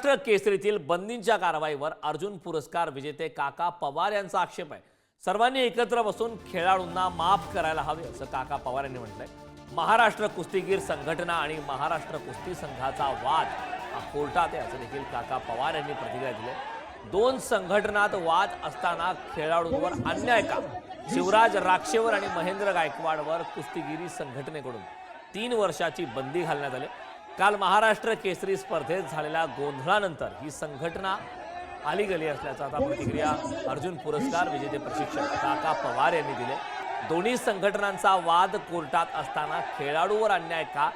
महाराष्ट्र केसरीतील बंदींच्या कारवाईवर अर्जुन पुरस्कार विजेते काका पवार यांचा आक्षेप आहे। सर्वांनी एकत्र बसून खेळाडूंना माफ करायला हवे असं काका पवार यांनी म्हटलंय। महाराष्ट्र कुस्तीगीर संघटना आणि महाराष्ट्र कुस्ती संघाचा वाद हा कोर्टात आहे असं देखील काका पवार यांनी प्रतिक्रिया दिली। दोन संघटनात वाद असताना खेळाडूंवर अन्याय का? शिवराज राक्षेवर आणि महेंद्र गायकवाडवर कुस्तीगिरी संघटनेकडून 3 वर्षाची बंदी घालण्यात आली। काल महाराष्ट्र केसरी स्पर्धेत झालेल्या गोंधळानंतर ही संघटना आली गेली असल्याचा आता प्रतिक्रिया अर्जुन पुरस्कार विजेते प्रशिक्षक काका पवार यांनी दिले। दोन्ही संघटनांचा वाद कोर्टात असताना खेळाडूवर अन्याय का?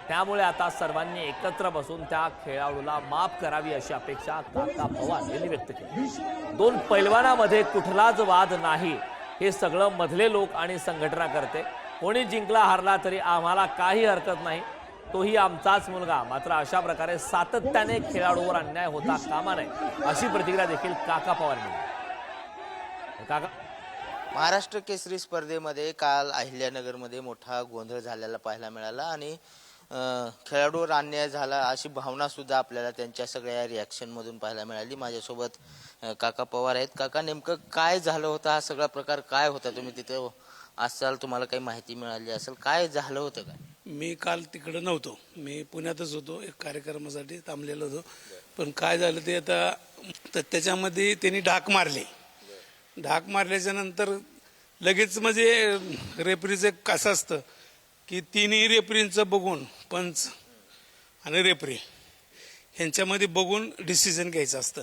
त्यामुळे आता सर्वांनी एकत्र बसून त्या खेळाडूला माफ करावी अशी अपेक्षा काका पवार यांनी व्यक्त केली। दोन पैलवानामध्ये कुठलाच वाद नाही, हे सगळं मधले लोक आणि संघटना करते। कोणी जिंकला हारला तरी आम्हाला काही हरकत नाही, तोही आमचाच मुलगा। मात्र अशा प्रकारे सातत्याने खेळाडूवर अन्याय होता कामा नये अशी प्रतिक्रिया देखील काका पवार यांनी दिली। काका, महाराष्ट्र केसरी स्पर्धेमध्ये काल अहिल्यानगरमध्ये मोठा गोंधळ झालेला पाहायला मिळाला आणि खेळाडूवर अन्याय झाला अशी भावना सुद्धा आपल्याला त्यांच्या सगळ्या रिॲक्शन मधून पाहायला मिळाली। माझ्यासोबत काका पवार आहेत। काका, नेमकं काय झालं होतं? हा सगळा प्रकार काय होता? तुम्ही तिथे असाल, तुम्हाला काही माहिती मिळाली असेल, काय झालं होतं? काय मी काल तिकडे नव्हतो, मी पुण्यातच होतो, एक कार्यक्रमासाठी थांबलेलो होतो। पण काय झालं ते आता त्याच्यामध्ये त्यांनी ढाक मारल्याच्या नंतर लगेच म्हणजे रेफरीचं कसं असतं की तिन्ही रेफरींचं बघून पंच आणि रेफरी ह्यांच्यामध्ये बघून डिसिजन घ्यायचं असतं,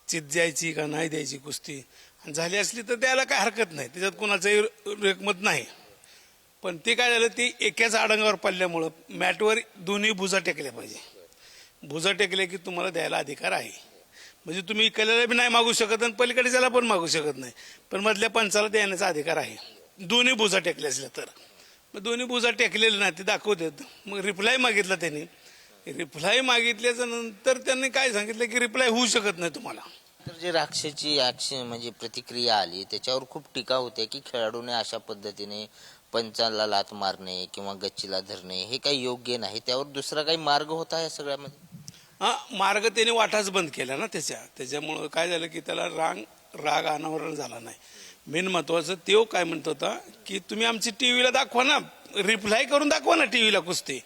चित द्यायची का नाही द्यायची कुस्ती। आणि झाली असली तर द्यायला काय हरकत नाही, त्याच्यात कोणाचंही रेकमत नाही। पण ते काय झालं, ती एकाच आडंगावर पडल्यामुळं मॅटवर दोन्ही भुजा टेकल्या पाहिजे। भुजा टेकल्या की तुम्हाला द्यायला अधिकार आहे, म्हणजे तुम्ही इकडल्याला बी नाही मागू शकत आणि पलीकडे त्याला पण मागू शकत नाही, पण मधल्या पंचाला देण्याचा अधिकार आहे दोन्ही भुजा टेकल्या असल्या तर। मग दोन्ही भुजा टेकलेल्या नाही ते दाखवतात। मग रिप्लाय मागितला त्यांनी, रिप्लाय मागितल्याच्या नंतर त्यांनी काय सांगितलं की रिप्लाय होऊ शकत नाही तुम्हाला। तर जे राक्षेची ऍक्शन म्हणजे प्रतिक्रिया आली त्याच्यावर खूप टीका होते की खेळाडूने अशा पद्धतीने पंचाला लात मारणे किंवा गच्चीला धरणे हे काही योग्य नाही, त्यावर दुसरा काही मार्ग होता या सगळ्यामध्ये? मार्ग त्याने वाटाच बंद केला ना त्याच्यामुळं काय झालं की त्याला राग अनावरण झाला नाही। मेन महत्वाचं तो काय म्हणत होता की तुम्ही आमची टीव्हीला दाखवा ना, रिप्लाय करून दाखवा ना टीव्हीला कुस्ती।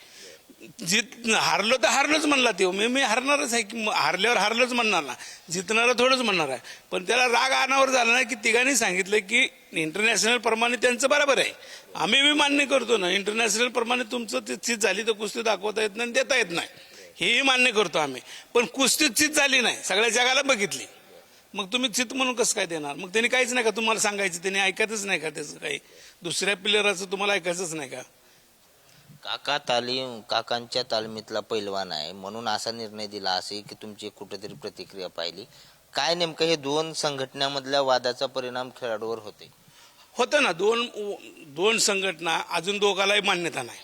हारलो तर हारलोच म्हणला तो, मी हारणारच आहे की हारल्यावर हारलोच म्हणणार ना, जितणारा थोडंच म्हणणार आहे। पण त्याला राग अनावर झाला नाही की तिघांनी सांगितलं की इंटरनॅशनल प्रमाणे त्यांचं बरोबर आहे, आम्ही बी मान्य करतो ना, इंटरनॅशनल प्रमाणे तुमचं ते चित झाली तर कुस्ती दाखवता येत नाही, देता येत नाही, हेही मान्य करतो आम्ही। पण कुस्तीत चित झाली नाही, सगळ्या जगाला बघितली, मग तुम्ही चित म्हणून कसं काय देणार? मग त्यांनी काहीच नाही का तुम्हाला सांगायचं? त्यांनी ऐकतच नाही का त्याचं काही? दुसऱ्या प्लेयराचं तुम्हाला ऐकायचंच नाही का? काकांच्या तालमीतला पैलवान आहे म्हणून असा निर्णय दिला असे की तुमची कुठेतरी प्रतिक्रिया पाहिली। काय नेमकं हे दोन संघटनांमधल्या वादाचा परिणाम खेळाडूवर होतं ना? दोन संघटना अजून दोघालाही मान्यता नाही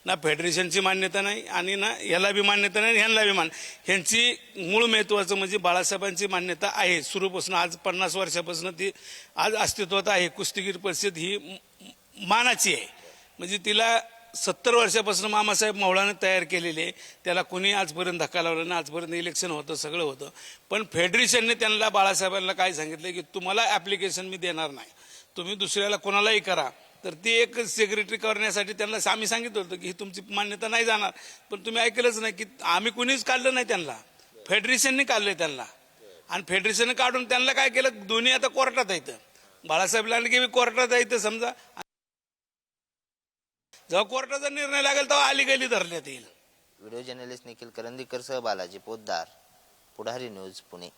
ना, फेडरेशनची मान्यता नाही आणि ना याला बी मान्यता नाही, ह्यांना बी ह्यांची मूळ महत्वाचं म्हणजे बाळासाहेबांची मान्यता आहे सुरूपासून, आज 50 वर्षापासून ती आज अस्तित्वात आहे। कुस्तीगीर परिषद ही मानाची आहे, म्हणजे तिला 70 वर्षापासून मामासाहेब मवळाने तयार केलेले, त्याला कोणी आजपर्यंत धक्का लावला नाही, आजपर्यंत इलेक्शन होतं, सगळं होतं। पण फेडरेशनने त्यांना बाळासाहेबांना काय सांगितलं की तुम्हाला ऍप्लिकेशन मी देणार नाही, तुम्ही दुसऱ्याला कोणालाही करा। तर ते एक सेक्रेटरी करण्यासाठी त्यांना आम्ही सांगितलं होतं की ही तुमची मान्यता नाही जाणार, पण तुम्ही ऐकलंच नाही की आम्ही कुणीच काढलं नाही त्यांना, फेडरेशनने काढलंय त्यांना। आणि फेडरेशनने काढून त्यांना काय केलं, दोन्ही आता कोर्टात आहेत, बाळासाहेबला आणखी कोर्टात आहेत समजा। जेव्हा कोर्टाचा निर्णय लागेल तेव्हा अलीगली धरण्यात येईल। व्हिडिओ जर्नलिस्ट निखिल करंदीकर सह बालाजी पोद्दार, पुढारी न्यूज, पुणे।